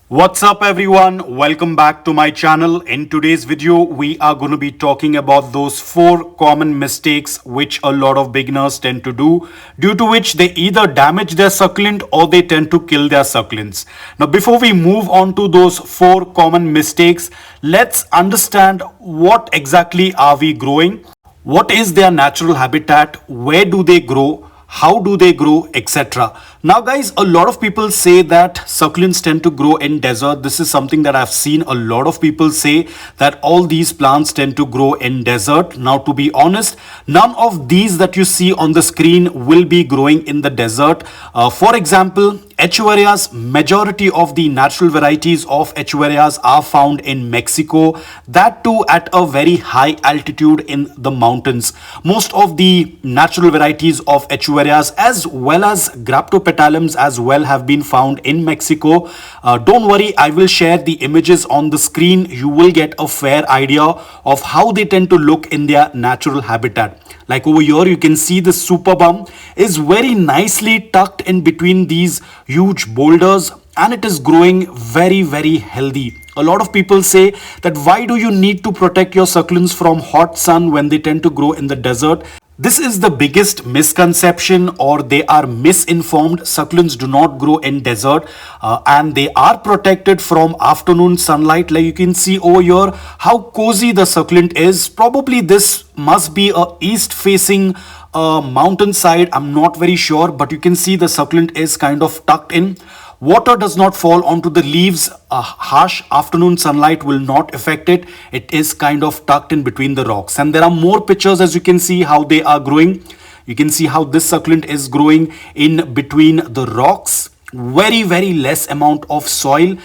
What's up everyone? Welcome back to my channel. In today's video, we are going to be talking about those 4 common mistakes which a lot of beginners tend to do, due to which they either damage their succulent or they tend to kill their succulents. Now, before we move on to those 4 common mistakes, let's understand what exactly are we growing, what is their natural habitat, where do they grow, how do they grow, etc. Now guys, a lot of people say that succulents tend to grow in desert. This is something that I've seen a lot of people say, that all these plants tend to grow in desert. Now to be honest, none of these that you see on the screen will be growing in the desert. For example, Echeverrias, majority of the natural varieties of Echeverrias are found in Mexico, that too at a very high altitude in the mountains. Most of the natural varieties of Echeverrias as well as Graptopetalums as well have been found in Mexico. Don't worry, I will share the images on the screen. You will get a fair idea of how they tend to look in their natural habitat. Like over here, you can see the super bum is very nicely tucked in between these huge boulders, and it is growing very healthy. A lot of people say that why do you need to protect your succulents from hot sun when they tend to grow in the desert? This is the biggest misconception, or they are misinformed. Succulents do not grow in desert and they are protected from afternoon sunlight. Like you can see over here how cozy the succulent is. Probably this must be a east facing mountainside. I'm not very sure, but you can see the succulent is kind of tucked in. Water does not fall onto the leaves. Harsh afternoon sunlight will not affect it. It is kind of tucked in between the rocks. And there are more pictures, as you can see how they are growing. You can see how this succulent is growing in between the rocks. Very less amount of soil.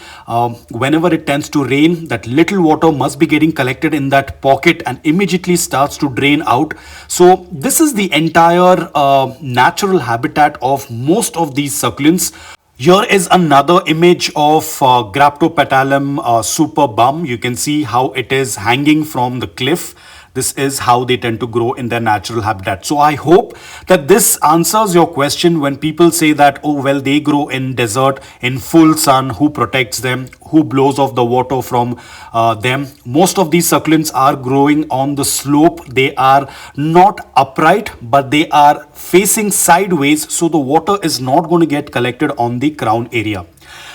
Whenever it tends to rain, that little water must be getting collected in that pocket and immediately starts to drain out. So this is the entire natural habitat of most of these succulents. Here is another image of Graptopetalum super bum. You can see how it is hanging from the cliff. This is how they tend to grow in their natural habitat. So I hope that this answers your question when people say that, oh, well, they grow in desert in full sun. Who protects them? Who blows off the water from them? Most of these succulents are growing on the slope. They are not upright, but they are facing sideways. So the water is not going to get collected on the crown area.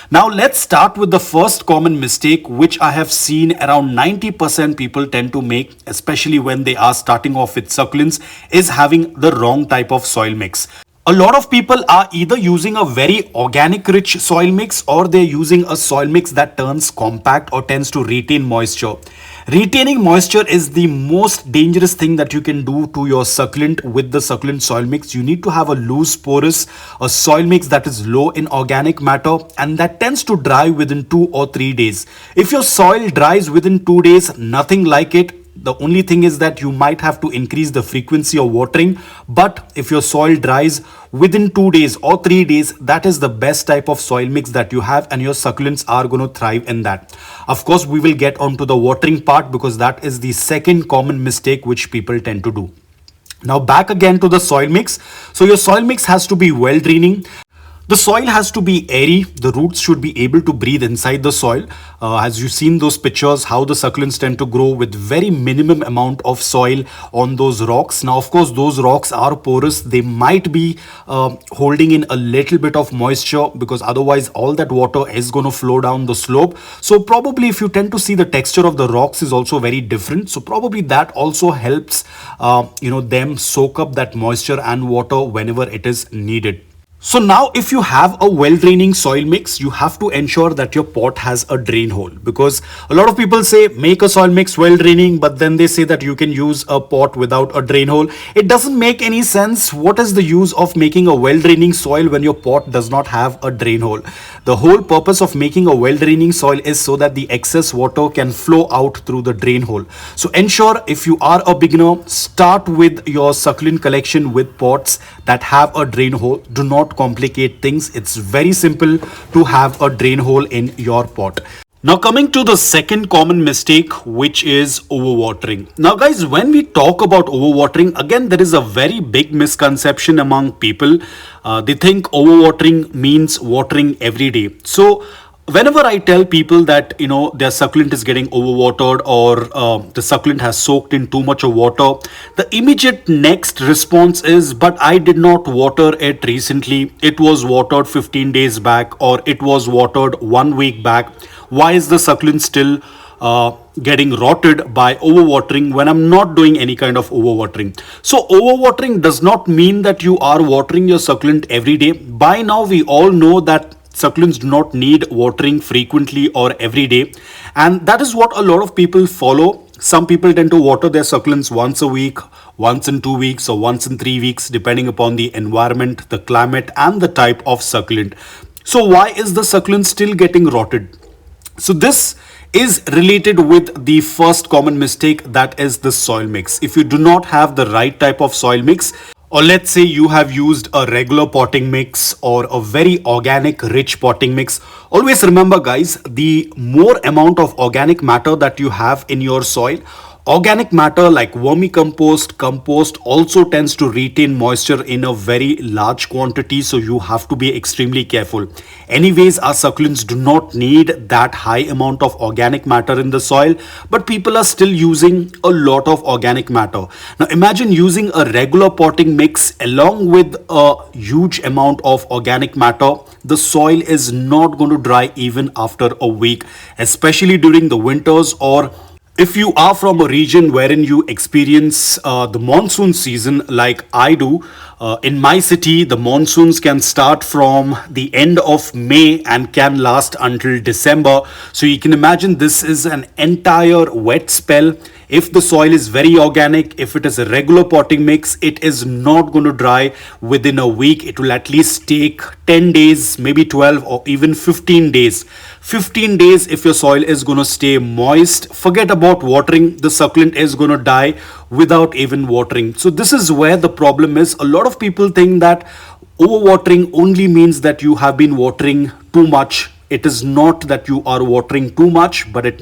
Now let's start with the first common mistake which I have seen around 90% people tend to make, especially when they are starting off with succulents, is having the wrong type of soil mix. A lot of people are either using a very organic rich soil mix, or they're using a soil mix that turns compact or tends to retain moisture. Retaining moisture is the most dangerous thing that you can do to your succulent with the succulent soil mix. You need to have a loose porous, a soil mix that is low in organic matter and that tends to dry within 2 or 3 days. If your soil dries within 2 days, nothing like it. The only thing is that you might have to increase the frequency of watering. But if your soil dries within 2 days or 3 days, that is the best type of soil mix that you have, and your succulents are going to thrive in that. Of course, we will get onto the watering part because that is the second common mistake which people tend to do. Now back again to the soil mix. So your soil mix has to be well draining. The soil has to be airy. The roots should be able to breathe inside the soil. As you've seen those pictures, how the succulents tend to grow with very minimum amount of soil on those rocks. Now, of course, those rocks are porous. They might be holding in a little bit of moisture because otherwise all that water is going to flow down the slope. So probably if you tend to see the texture of the rocks is also very different. So probably that also helps, them soak up that moisture and water whenever it is needed. So now if you have a well-draining soil mix, you have to ensure that your pot has a drain hole, because a lot of people say make a soil mix well-draining, but then they say that you can use a pot without a drain hole. It doesn't make any sense. What is the use of making a well-draining soil when your pot does not have a drain hole? The whole purpose of making a well-draining soil is so that the excess water can flow out through the drain hole. So ensure, if you are a beginner, start with your succulent collection with pots that have a drain hole. Do not complicate things. It's very simple to have a drain hole in your pot. Now, coming to the second common mistake, which is overwatering. Now, guys, when we talk about overwatering, again, there is a very big misconception among people. They think overwatering means watering every day. So, whenever I tell people that their succulent is getting overwatered, or the succulent has soaked in too much of water, the immediate next response is, but I did not water it recently. It was watered 15 days back, or it was watered 1 week back. Why is the succulent still getting rotted by overwatering when I'm not doing any kind of overwatering? So overwatering does not mean that you are watering your succulent every day. By now we all know that succulents do not need watering frequently or every day, and that is what a lot of people follow. Some people tend to water their succulents once a week, once in 2 weeks, or once in 3 weeks, depending upon the environment, the climate, and the type of succulent. So why is the succulent still getting rotted? So this is related with the first common mistake, that is the soil mix. If you do not have the right type of soil mix, or let's say you have used a regular potting mix or a very organic rich potting mix, always remember guys, the more amount of organic matter that you have in your soil, organic matter like vermicompost, compost also tends to retain moisture in a very large quantity, so you have to be extremely careful. Anyways, our succulents do not need that high amount of organic matter in the soil, but people are still using a lot of organic matter. Now imagine using a regular potting mix along with a huge amount of organic matter. The soil is not going to dry even after a week, especially during the winters, or if you are from a region wherein you experience the monsoon season like I do. In my city, the monsoons can start from the end of May and can last until December. So you can imagine this is an entire wet spell. If the soil is very organic, if it is a regular potting mix, it is not going to dry within a week. It will at least take 10 days, maybe 12 or even 15 days. 15 days if your soil is going to stay moist, forget about watering. The succulent is going to die without even watering. So this is where the problem is. A lot of people think that overwatering only means that you have been watering too much. It is not that you are watering too much, but it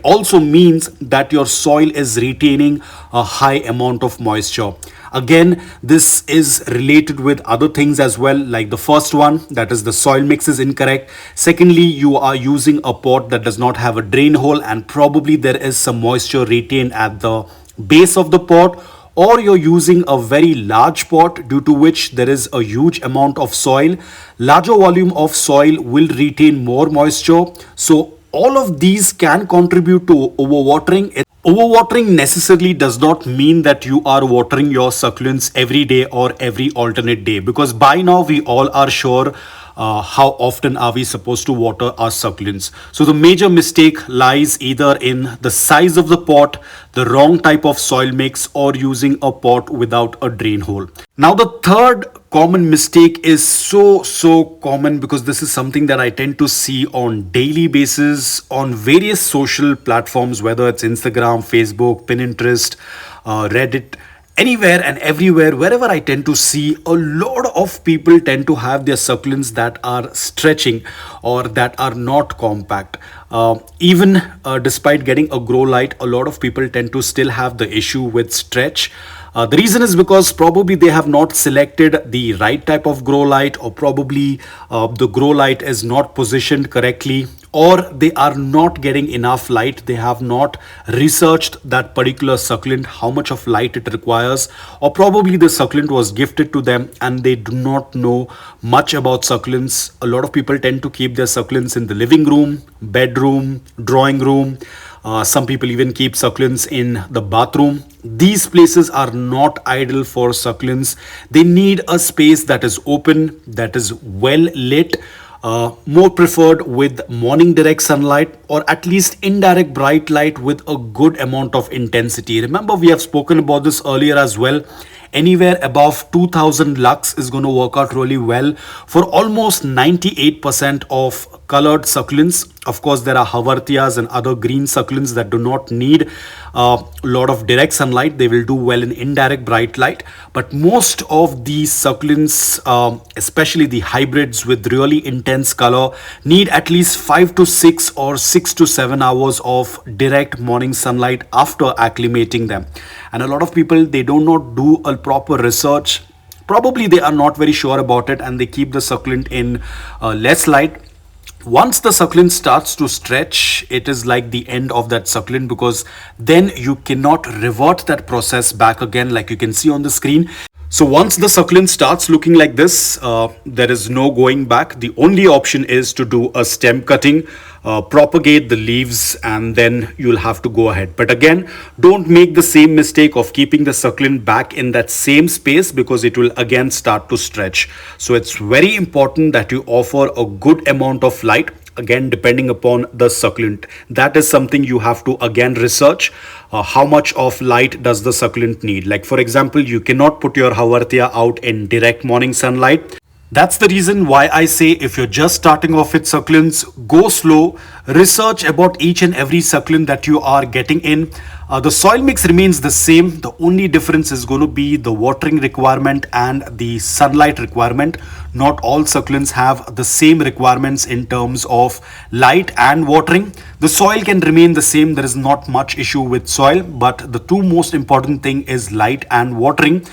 also means that your soil is retaining a high amount of moisture. Again, this is related with other things as well, like the first one, that is the soil mix is incorrect. Secondly, you are using a pot that does not have a drain hole, and probably there is some moisture retained at the base of the pot, or you're using a very large pot due to which there is a huge amount of soil. Larger volume of soil will retain more moisture. So all of these can contribute to overwatering. Overwatering necessarily does not mean that you are watering your succulents every day or every alternate day, because by now we all are sure how often are we supposed to water our succulents. So the major mistake lies either in the size of the pot, the wrong type of soil mix, or using a pot without a drain hole. Now the third common mistake is so common, because this is something that I tend to see on daily basis on various social platforms, whether it's Instagram, Facebook, Pinterest, Reddit, anywhere and everywhere. Wherever I tend to see, a lot of people tend to have their succulents that are stretching or that are not compact. Even despite getting a grow light, a lot of people tend to still have the issue with stretch. The reason is because probably they have not selected the right type of grow light, or probably the grow light is not positioned correctly, or they are not getting enough light. They have not researched that particular succulent, how much of light it requires, or probably the succulent was gifted to them and they do not know much about succulents. A lot of people tend to keep their succulents in the living room, bedroom, drawing room. Some people even keep succulents in the bathroom. These places are not ideal for succulents. They need a space that is open, that is well lit, more preferred with morning direct sunlight, or at least indirect bright light with a good amount of intensity. Remember, we have spoken about this earlier as well. Anywhere above 2000 lux is going to work out really well for almost 98% of colored succulents. Of course, there are haworthias and other green succulents that do not need a lot of direct sunlight. They will do well in indirect bright light. But most of these succulents, especially the hybrids with really intense color, need at least 5 to 6 or 6 to 7 hours of direct morning sunlight after acclimating them. And a lot of people, they do not do a proper research. Probably they are not very sure about it and they keep the succulent in less light. Once the succulent starts to stretch, it is like the end of that succulent, because then you cannot revert that process back again, like you can see on the screen. So once the succulent starts looking like this, there is no going back. The only option is to do a stem cutting, propagate the leaves, and then you'll have to go ahead. But again, don't make the same mistake of keeping the succulent back in that same space, because it will again start to stretch. So it's very important that you offer a good amount of light. Again, depending upon the succulent, that is something you have to again research. How much of light does the succulent need? Like for example, you cannot put your haworthia out in direct morning sunlight. That's the reason why I say, if you're just starting off with succulents, go slow, research about each and every succulent that you are getting in. The soil mix remains the same. The only difference is going to be the watering requirement and the sunlight requirement. Not all succulents have the same requirements in terms of light and watering. The soil can remain the same. There is not much issue with soil, but the two most important thing is light and watering,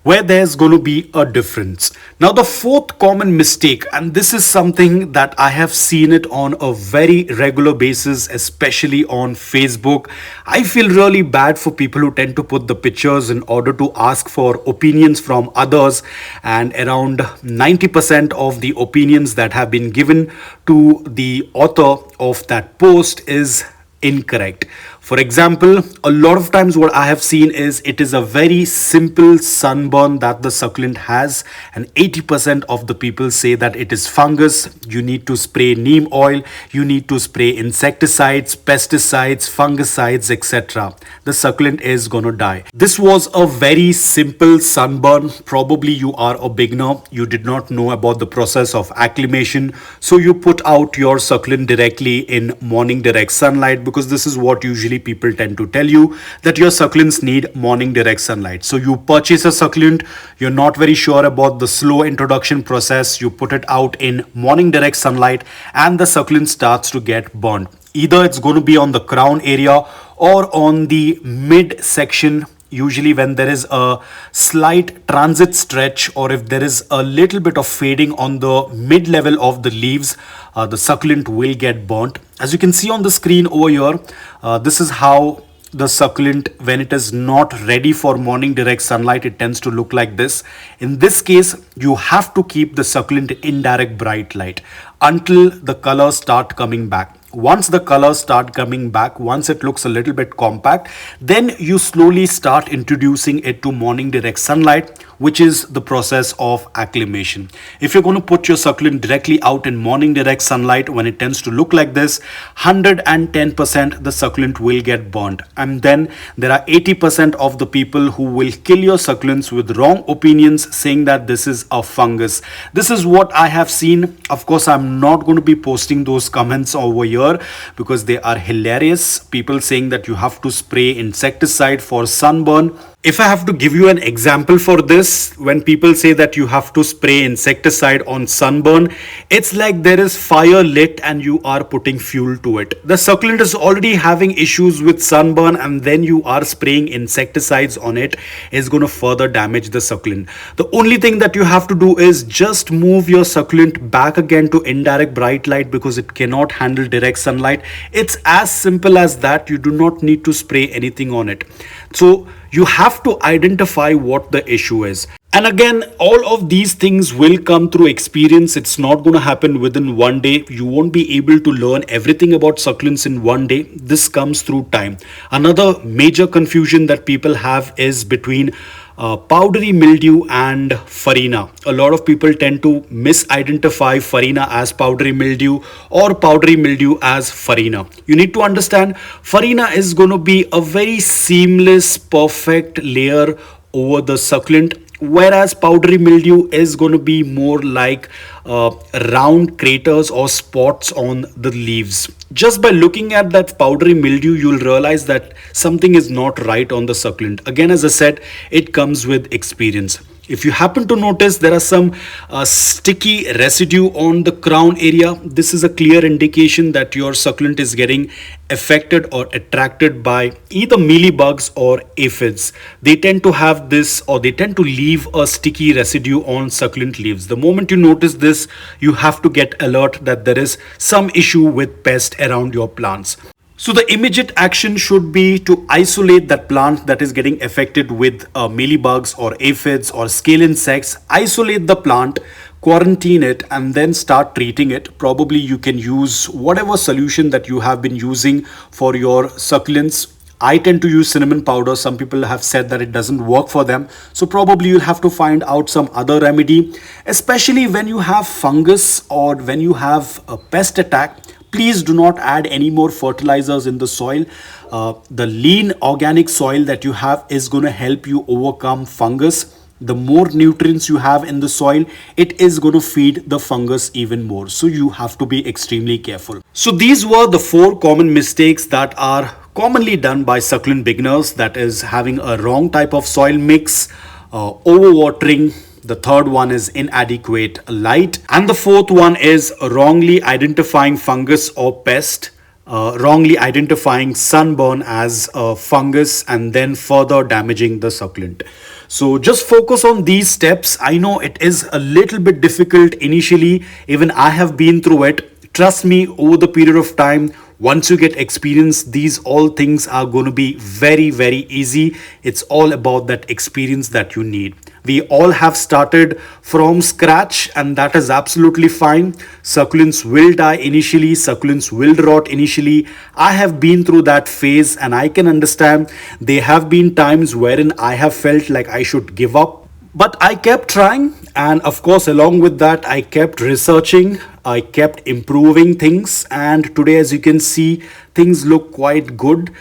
where there's going to be a difference. Now, the fourth common mistake, and this is something that I have seen it on a very regular basis, especially on Facebook. I feel really bad for people who tend to put the pictures in order to ask for opinions from others, and around 90% of the opinions that have been given to the author of that post is incorrect. For example, a lot of times what I have seen is it is a very simple sunburn that the succulent has, and 80% of the people say that it is fungus. You need to spray neem oil, you need to spray insecticides, pesticides, fungicides, etc. The succulent is gonna die. This was a very simple sunburn. Probably you are a beginner, you did not know about the process of acclimation, so you put out your succulent directly in morning direct sunlight, because this is what usually people tend to tell you, that your succulents need morning direct sunlight. So you purchase a succulent, you're not very sure about the slow introduction process, you put it out in morning direct sunlight, and the succulent starts to get burnt. Either it's going to be on the crown area or on the mid section. Usually when there is a slight transit stretch, or if there is a little bit of fading on the mid level of the leaves, the succulent will get burnt. As you can see on the screen over here, this is how the succulent, when it is not ready for morning direct sunlight, it tends to look like this. In this case, you have to keep the succulent in indirect bright light until the colors start coming back. Once the colors start coming back, once it looks a little bit compact, then you slowly start introducing it to morning direct sunlight, which is the process of acclimation. If you're going to put your succulent directly out in morning direct sunlight, when it tends to look like this, 110% the succulent will get burnt. And then there are 80% of the people who will kill your succulents with wrong opinions, saying that this is a fungus. This is what I have seen. Of course, I'm not going to be posting those comments over here because they are hilarious. People saying that you have to spray insecticide for sunburn. If I have to give you an example for this, when people say that you have to spray insecticide on sunburn, it's like there is fire lit and you are putting fuel to it. The succulent is already having issues with sunburn, and then you are spraying insecticides on it, is going to further damage the succulent. The only thing that you have to do is just move your succulent back again to indirect bright light, because it cannot handle direct sunlight. It's as simple as that. You do not need to spray anything on it. So you have to identify what the issue is. And again, all of these things will come through experience. It's not going to happen within one day. You won't be able to learn everything about succulents in one day. This comes through time. Another major confusion that people have is between powdery mildew and farina. A lot of people tend to misidentify farina as powdery mildew or powdery mildew as farina. You need to understand, farina is going to be a very seamless, perfect layer over the succulent. whereas powdery mildew is going to be more like round craters or spots on the leaves. Just by looking at that powdery mildew, you'll realize that something is not right on the succulent. Again, as I said, it comes with experience. If you happen to notice there are some sticky residue on the crown area, this is a clear indication that your succulent is getting affected or attracted by either mealybugs or aphids. They tend to have this, or they tend to leave a sticky residue on succulent leaves. The moment you notice this, you have to get alert that there is some issue with pest around your plants. So the immediate action should be to isolate that plant that is getting affected with mealybugs or aphids or scale insects. Isolate the plant, quarantine it, and then start treating it. Probably you can use whatever solution that you have been using for your succulents. I tend to use cinnamon powder. Some people have said that it doesn't work for them. So probably you'll have to find out some other remedy, especially when you have fungus or when you have a pest attack. Please do not add any more fertilizers in the soil. The lean organic soil that you have is going to help you overcome fungus. The more nutrients you have in the soil, it is going to feed the fungus even more. So you have to be extremely careful. So these were the 4 common mistakes that are commonly done by succulent beginners. That is having a wrong type of soil mix, overwatering. The third one is inadequate light. And the fourth one is wrongly identifying fungus or pest, wrongly identifying sunburn as a fungus, and then further damaging the succulent. So just focus on these steps. I know it is a little bit difficult initially. Even I have been through it. Trust me, over the period of time, once you get experience, these all things are going to be very, very easy. It's all about that experience that you need. We all have started from scratch, and that is absolutely fine. Succulents will die initially, succulents will rot initially. I have been through that phase and I can understand there have been times wherein I have felt like I should give up. But I kept trying, and of course, along with that, I kept researching, I kept improving things, and today, as you can see, things look quite good,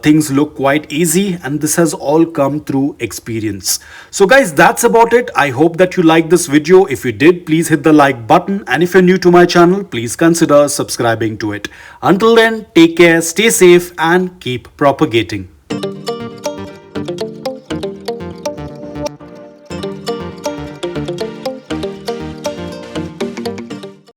things look quite easy, and this has all come through experience. So, guys, that's about it. I hope that you liked this video. If you did, please hit the like button, and if you're new to my channel, please consider subscribing to it. Until then, take care, stay safe, and keep propagating.